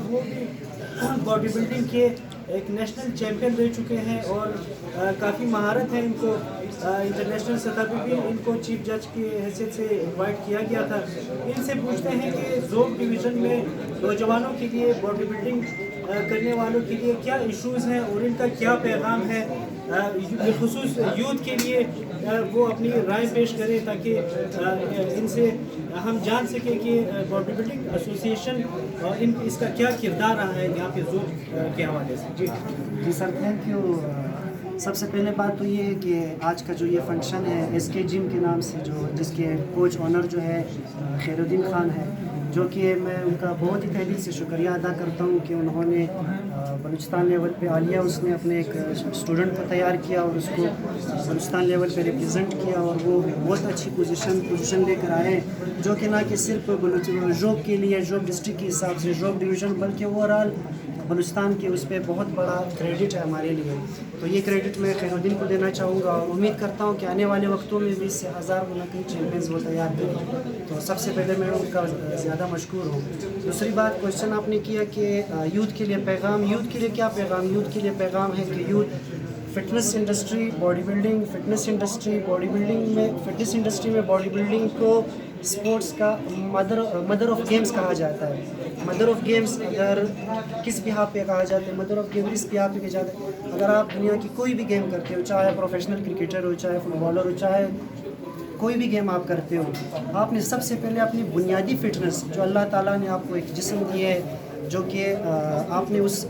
وہ بھی body building کے ایک نیشنل چیمپئن رہ چکے ہیں اور کافی مہارت ہے ان کو. انٹرنیشنل سطح پہ بھی ان کو چیف جج کی حیثیت سے انوائٹ کیا گیا تھا. ان سے پوچھتے ہیں کہ ذوق ڈویژن میں نوجوانوں کے لیے باڈی بلڈنگ کرنے والوں کے لیے کیا ایشوز ہیں اور ان کا کیا پیغام ہے, بالخصوص یوتھ کے لیے وہ اپنی رائے پیش کریں تاکہ ان سے ہم جان سکیں کہ باڈی بلڈنگ ایسوسیشن اس کا کیا کردار رہا ہے یہاں پہ ذوق کے حوالے سے. جی سر, تھینک یو. سب سے پہلے بات تو یہ ہے کہ آج کا جو یہ فنکشن ہے ایس کے جم کے نام سے, جس کے کوچ آنر جو ہے خیر الدین خان ہے, جو کہ میں ان کا بہت ہی تہ دل سے شکریہ ادا کرتا ہوں کہ انہوں نے بلوچستان لیول پہ عالیہ اس میں اپنے ایک اسٹوڈنٹ کو تیار کیا اور اس کو بلوچستان لیول پہ ریپرزینٹ کیا, اور وہ بہت اچھی پوزیشن لے کر آئے, جو کہ نہ کہ صرف ژوب کے لیے, ژوب ڈسٹرکٹ کے حساب سے ژوب ڈویژن, بلکہ اوور آل بلوچستان کے اس پہ بہت بڑا کریڈٹ ہے ہمارے لیے. تو یہ کریڈٹ میں خیر الدین کو دینا چاہوں گا, اور امید کرتا ہوں کہ آنے والے وقتوں میں بھی اس سے 1000 گنا کئی چیمپئنز وہ تیار کریں. تو سب سے پہلے میں ان کا زیادہ مشکور ہوں. دوسری بات, کوشچن آپ نے کیا کہ یوتھ کے لیے پیغام, یوتھ کے لیے کیا پیغام. یوتھ کے لیے پیغام ہے کہ youth fitness industry, body building, fitness industry میں باڈی بلڈنگ کو اسپورٹس کا مدر آف گیمز کہا جاتا ہے. مدر آف گیمز اگر کس بہا پہ کہا جاتا ہے, مدر آف گیمز اس بہا پہ کہا جاتا ہے اگر آپ دنیا کی کوئی بھی گیم کرتے ہو, چاہے پروفیشنل کرکٹر ہو, چاہے فٹ بالر ہو, چاہے کوئی بھی گیم آپ کرتے ہو, آپ نے سب سے پہلے اپنی بنیادی فٹنس جو اللہ تعالیٰ نے آپ کو ایک جسم دیا ہے, جو کہ آپ نے اس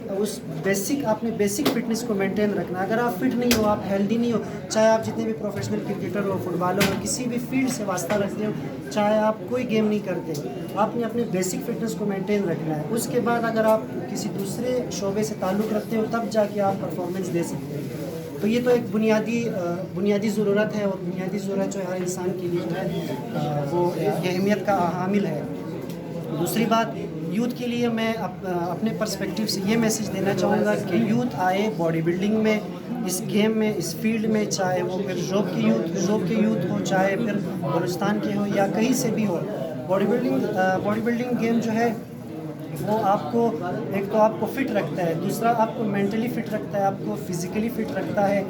بیسک فٹنس کو مینٹین رکھنا ہے. اگر آپ فٹ نہیں ہو, آپ ہیلدی نہیں ہو, چاہے آپ جتنے بھی پروفیشنل کرکٹر ہو, فٹ بالر ہو, کسی بھی فیلڈ سے واسطہ رکھتے ہو, چاہے آپ کوئی گیم نہیں کرتے, آپ نے اپنے بیسک فٹنس کو مینٹین رکھنا ہے. اس کے بعد اگر آپ کسی دوسرے شعبے سے تعلق رکھتے ہو, تب جا کے آپ پرفارمنس دے سکتے ہیں. تو یہ تو ایک بنیادی ضرورت ہے, اور بنیادی ضرورت جو ہے ہر انسان کے لیے جو ہے وہ اہمیت کا حامل ہے. دوسری بات, یوتھ کے لیے میں اپنے پرسپیکٹیو سے یہ میسیج دینا چاہوں گا کہ یوتھ آئے باڈی بلڈنگ میں, اس گیم میں, اس فیلڈ میں, چاہے وہ پھر ژوب کے یوتھ ہو, چاہے پھر بلوچستان کے ہو یا کہیں سے بھی ہو. باڈی بلڈنگ گیم جو ہے وہ آپ کو ایک تو آپ کو فٹ رکھتا ہے, دوسرا آپ کو مینٹلی فٹ رکھتا ہے, آپ کو فزیکلی فٹ رکھتا ہے.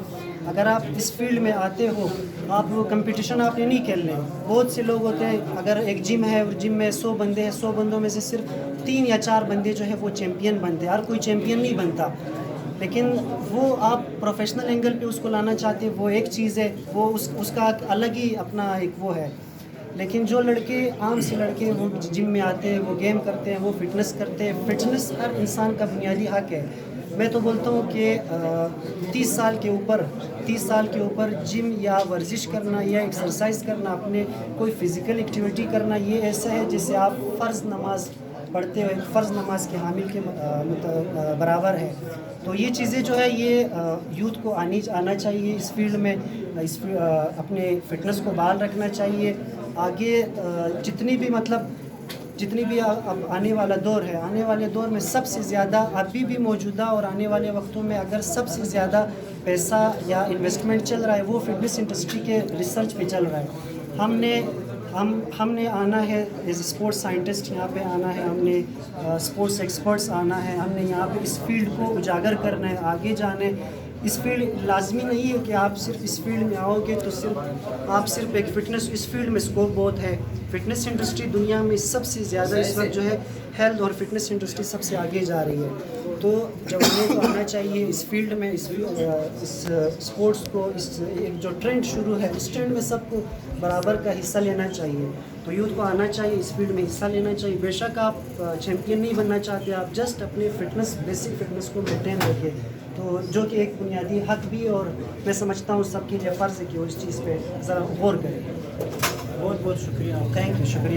اگر آپ اس فیلڈ میں آتے ہو, آپ وہ کمپٹیشن آپ نے نہیں کھیلنے. بہت سے لوگ ہوتے ہیں, اگر ایک جم ہے اور جم میں 100 بندے ہیں, 100 بندوں میں سے صرف 3 یا 4 بندے جو ہے وہ چیمپئن بنتے ہیں. ہر کوئی چیمپئن نہیں بنتا, لیکن وہ آپ پروفیشنل اینگل پہ اس کو لانا چاہتے ہیں, وہ ایک چیز ہے, وہ اس کا الگ ہی اپنا ایک وہ ہے. لیکن جو لڑکے, عام سے لڑکے, وہ جم میں آتے ہیں, وہ گیم کرتے ہیں, وہ فٹنس کرتے ہیں. فٹنس ہر انسان کا بنیادی حق ہے. میں تو بولتا ہوں کہ 30 سال کے اوپر جم یا ورزش کرنا یا ایکسرسائز کرنا, اپنے کوئی فزیکل ایکٹیویٹی کرنا, یہ ایسا ہے جیسے آپ فرض نماز پڑھتے ہوئے فرض نماز کے حامل کے برابر ہے. تو یہ چیزیں جو ہے یہ یوتھ کو آنا چاہیے اس فیلڈ میں, اپنے فٹنس کو بحال رکھنا چاہیے. آگے جتنی بھی اب آنے والا دور ہے, آنے والے دور میں سب سے زیادہ ابھی بھی موجودہ اور آنے والے وقتوں میں اگر سب سے زیادہ پیسہ یا انویسٹمنٹ چل رہا ہے وہ فٹنس انڈسٹری کے ریسرچ پہ چل رہا ہے. ہم نے آنا ہے ایز اسپورٹس سائنٹسٹ, یہاں پہ آنا ہے, ہم نے اسپورٹس ایکسپرٹس آنا ہے, ہم نے یہاں پہ اس فیلڈ کو اجاگر کرنا ہے, آگے جانا ہے. اس فیلڈ لازمی نہیں ہے کہ آپ صرف اس فیلڈ میں آؤ گے تو صرف ایک فٹنس, اس فیلڈ میں اسکوپ بہت ہے. فٹنس انڈسٹری دنیا میں سب سے زیادہ اس وقت جو ہے ہیلتھ اور فٹنس انڈسٹری سب سے آگے جا رہی ہے. تو جوانوں کو آنا چاہیے اس فیلڈ میں, اس اسپورٹس کو, ایک جو ٹرینڈ شروع ہے اس ٹرینڈ میں سب کو برابر کا حصہ لینا چاہیے. تو یوتھ کو آنا چاہیے, اس فیلڈ میں حصہ لینا چاہیے. بے شک آپ چیمپئن نہیں بننا چاہتے, آپ جسٹ اپنے بیسک فٹنس کو مینٹین رکھیں, تو جو کہ ایک بنیادی حق بھی, اور میں سمجھتا ہوں سب کے لیے فرض ہے کہ وہ اس چیز پہ ذرا غور کریں. بہت بہت شکریہ. تھینک یو, شکریہ.